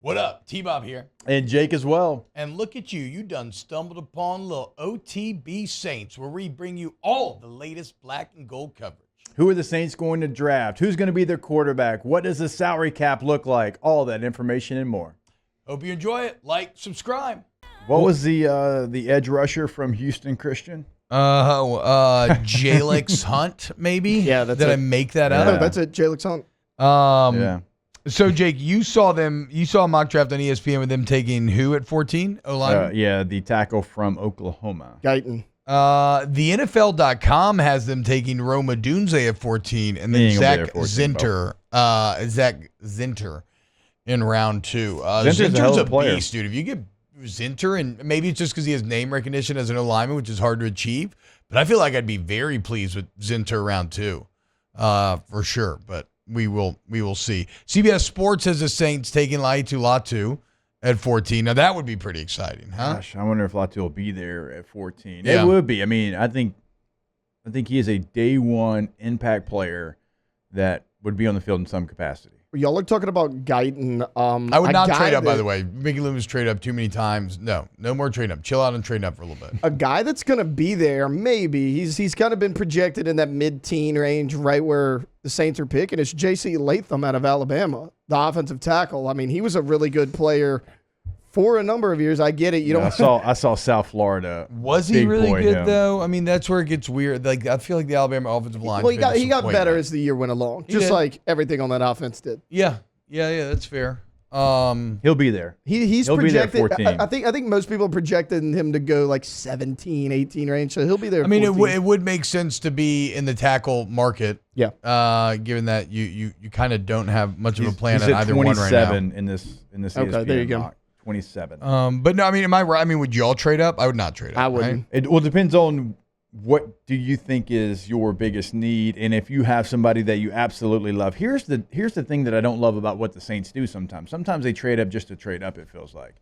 What up? T-Bob here. And Jake as well. And look at you. You done stumbled upon little OTB Saints, where we bring you all the latest black and gold coverage. Who are the Saints going to draft? Who's going to be their quarterback? What does the salary cap look like? All that information and more. Hope you enjoy it. Like, subscribe. What was the edge rusher from Houston Christian? Jalix Hunt, maybe? Yeah, that's Did it. I make that up? No, that's it. Jalix Hunt. Yeah. So, Jake, you saw a mock draft on ESPN with them taking who at 14? O-line? Yeah, the tackle from Oklahoma. Guyton. The NFL.com has them taking Roma Dunze at 14, and then Zach Zinter in round 2. Zinter's a beast, dude. If you get Zinter, and maybe it's just because he has name recognition as an alignment, which is hard to achieve, but I feel like I'd be very pleased with Zinter round 2, for sure. But we will see. CBS Sports has the Saints taking Laiatu Latu at 14. Now that would be pretty exciting, huh? Gosh, I wonder if Latu will be there at 14. Yeah. It would be. I mean, I think he is a day one impact player that would be on the field in some capacity. Y'all are talking about Guyton. I would not trade up, by the way. Mickey Loomis trade up too many times. No more trade up. Chill out and trade up for a little bit. A guy that's going to be there, maybe. He's kind of been projected in that mid-teen range, right where the Saints are picking. It's J.C. Latham out of Alabama, the offensive tackle. I mean, he was a really good player for a number of years. I get it. I saw South Florida. Was he really good though? I mean, that's where it gets weird. Like I feel like the Alabama offensive line. Well, he got better as the year went along, just like everything on that offense did. Yeah, that's fair. He'll be there. He's projected. Be there at 14. I think most people projected him to go like 17, 18 range, so he'll be there. I mean, it would make sense to be in the tackle market. Yeah. Given that you kind of don't have much of a plan he's at either one right now. 27 in this Okay, ESPN there you go. mock. 27. But no, I mean, am I right? I mean, would y'all trade up? I would not trade up. I wouldn't. Right? It depends on what do you think is your biggest need, and if you have somebody that you absolutely love. Here's the thing that I don't love about what the Saints do sometimes. Sometimes they trade up just to trade up, it feels like.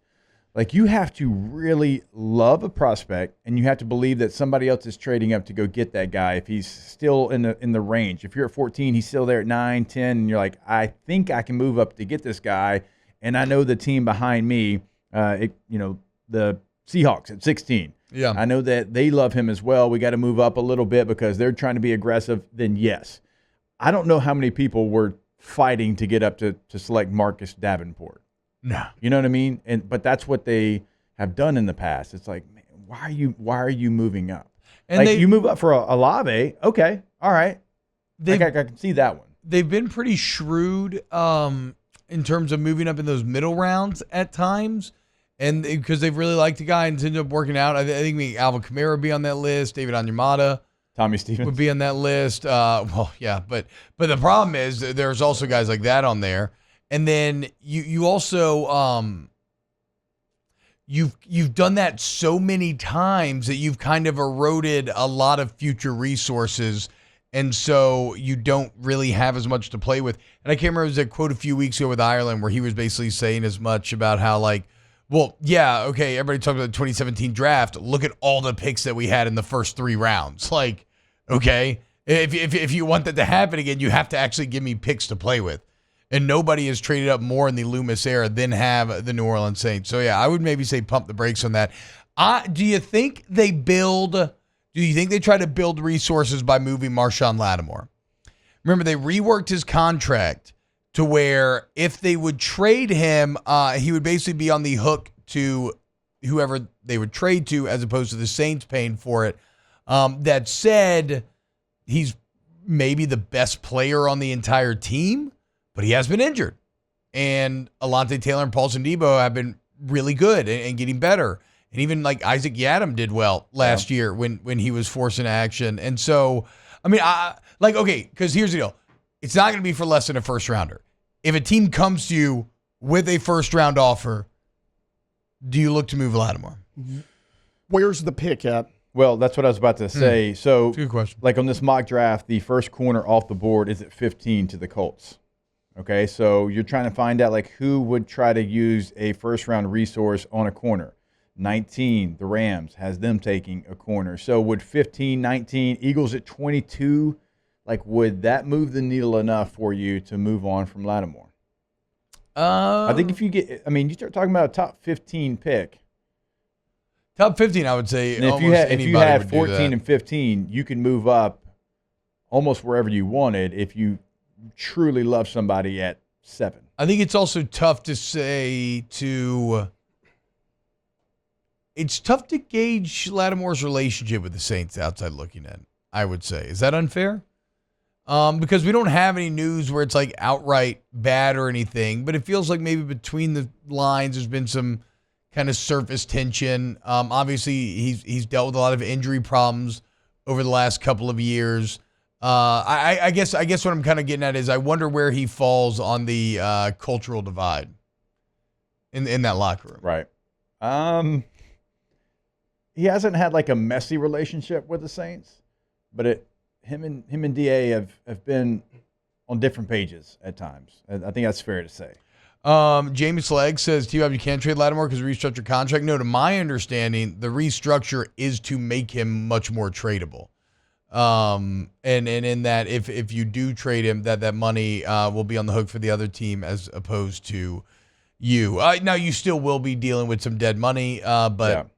Like you have to really love a prospect, and you have to believe that somebody else is trading up to go get that guy if he's still in the range. If you're at 14, he's still there at 9, 10, and you're like, I think I can move up to get this guy. And I know the team behind me, the Seahawks at 16. Yeah. I know that they love him as well. We got to move up a little bit because they're trying to be aggressive. Then yes. I don't know how many people were fighting to get up to select Marcus Davenport. No. You know what I mean? But that's what they have done in the past. It's like, man, why are you moving up? And like you move up for a Olave, okay, all right. I can see that one. They've been pretty shrewd in terms of moving up in those middle rounds at times, and because they've really liked the guy and it's ended up working out. I think Alvin Kamara would be on that list. David Onyemata, Tommy Stevens would be on that list. Well, yeah, but the problem is there's also guys like that on there, and then you also you've done that so many times that you've kind of eroded a lot of future resources. And so you don't really have as much to play with. And I can't remember, it was a quote a few weeks ago with Ireland where he was basically saying as much about how everybody talked about the 2017 draft. Look at all the picks that we had in the first 3 rounds. Like, okay, if you want that to happen again, you have to actually give me picks to play with. And nobody has traded up more in the Loomis era than have the New Orleans Saints. So, yeah, I would maybe say pump the brakes on that. Do you think they try to build resources by moving Marshon Lattimore? Remember, they reworked his contract to where if they would trade him, he would basically be on the hook to whoever they would trade to as opposed to the Saints paying for it. That said, he's maybe the best player on the entire team, but he has been injured. And Alontae Taylor and Paulson Debo have been really good and getting better. And even like Isaac Yiadom did well last year when he was forcing action. And so, I mean, because here's the deal. It's not going to be for less than a first rounder. If a team comes to you with a first round offer, do you look to move Lattimore? Where's the pick at? Well, that's what I was about to say. So, good question. Like on this mock draft, the first corner off the board is at 15 to the Colts. Okay, so you're trying to find out like who would try to use a first round resource on a corner. 19, the Rams has them taking a corner. So would 15, 19, Eagles at 22, like would that move the needle enough for you to move on from Lattimore? I think if you get, I mean, you start talking about a top 15 pick. Top 15, I would say. And if you had 14 and 15, you can move up almost wherever you wanted if you truly love somebody at 7. I think it's also tough to say it's tough to gauge Lattimore's relationship with the Saints outside looking in, I would say. Is that unfair? Because we don't have any news where it's like outright bad or anything, but it feels like maybe between the lines there's been some kind of surface tension. Obviously, he's dealt with a lot of injury problems over the last couple of years. I guess what I'm kind of getting at is I wonder where he falls on the cultural divide in that locker room. Right. He hasn't had like a messy relationship with the Saints, but him and DA have been on different pages at times. I think that's fair to say. Jamie Slag says, you can't trade Lattimore because restructure contract. No, to my understanding, the restructure is to make him much more tradable. And in that, if you do trade him, that money will be on the hook for the other team as opposed to you. Now, you still will be dealing with some dead money, but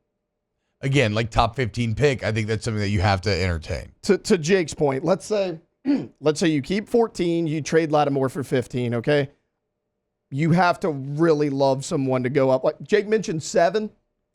again, like top 15 pick, I think that's something that you have to entertain. To Jake's point, let's say you keep 14, you trade Lattimore for 15, okay? You have to really love someone to go up. Like Jake mentioned 7,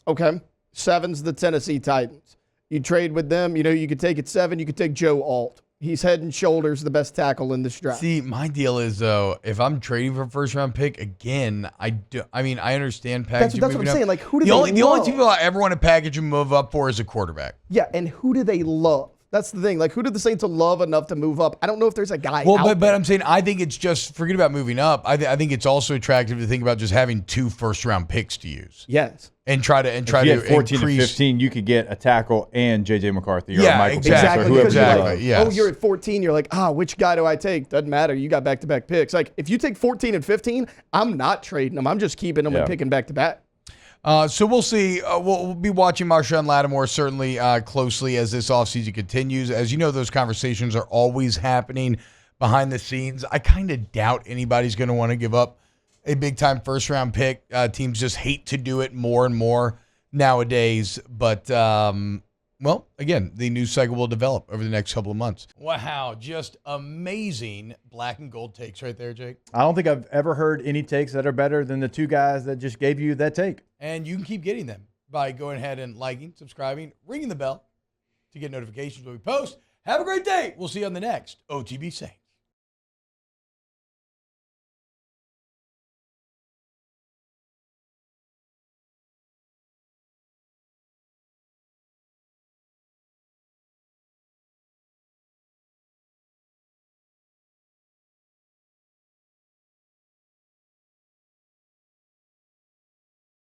okay? 7's the Tennessee Titans. You trade with them, you could take at 7, you could take Joe Alt. He's head and shoulders the best tackle in this draft. See, my deal is, though, if I'm trading for a first-round pick, again, I understand packaging. That's what I'm saying. Like, who do the they only love? The only people I ever want to package and move up for is a quarterback. Yeah, and who do they love? That's the thing. Like, who do the Saints love enough to move up? I don't know if there's a guy out but I'm saying I think it's just, forget about moving up. I think it's also attractive to think about just having 2 first-round picks to use. Yes. And try to if you had 14 increase. and 15, you could get a tackle and J.J. McCarthy or Michael exactly. Pittman or whoever Exactly. you love. Yes. Oh, you're at 14. You're like, which guy do I take? Doesn't matter. You got back-to-back picks. Like, if you take 14 and 15, I'm not trading them. I'm just keeping them and picking back-to-back. So we'll see. We'll be watching Marshon Lattimore certainly closely as this offseason continues. As you know, those conversations are always happening behind the scenes. I kind of doubt anybody's going to want to give up a big-time first-round pick. Teams just hate to do it more and more nowadays. But, well, again, the news cycle will develop over the next couple of months. Wow, just amazing black and gold takes right there, Jake. I don't think I've ever heard any takes that are better than the 2 guys that just gave you that take. And you can keep getting them by going ahead and liking, subscribing, ringing the bell to get notifications when we post. Have a great day. We'll see you on the next OTB Saints.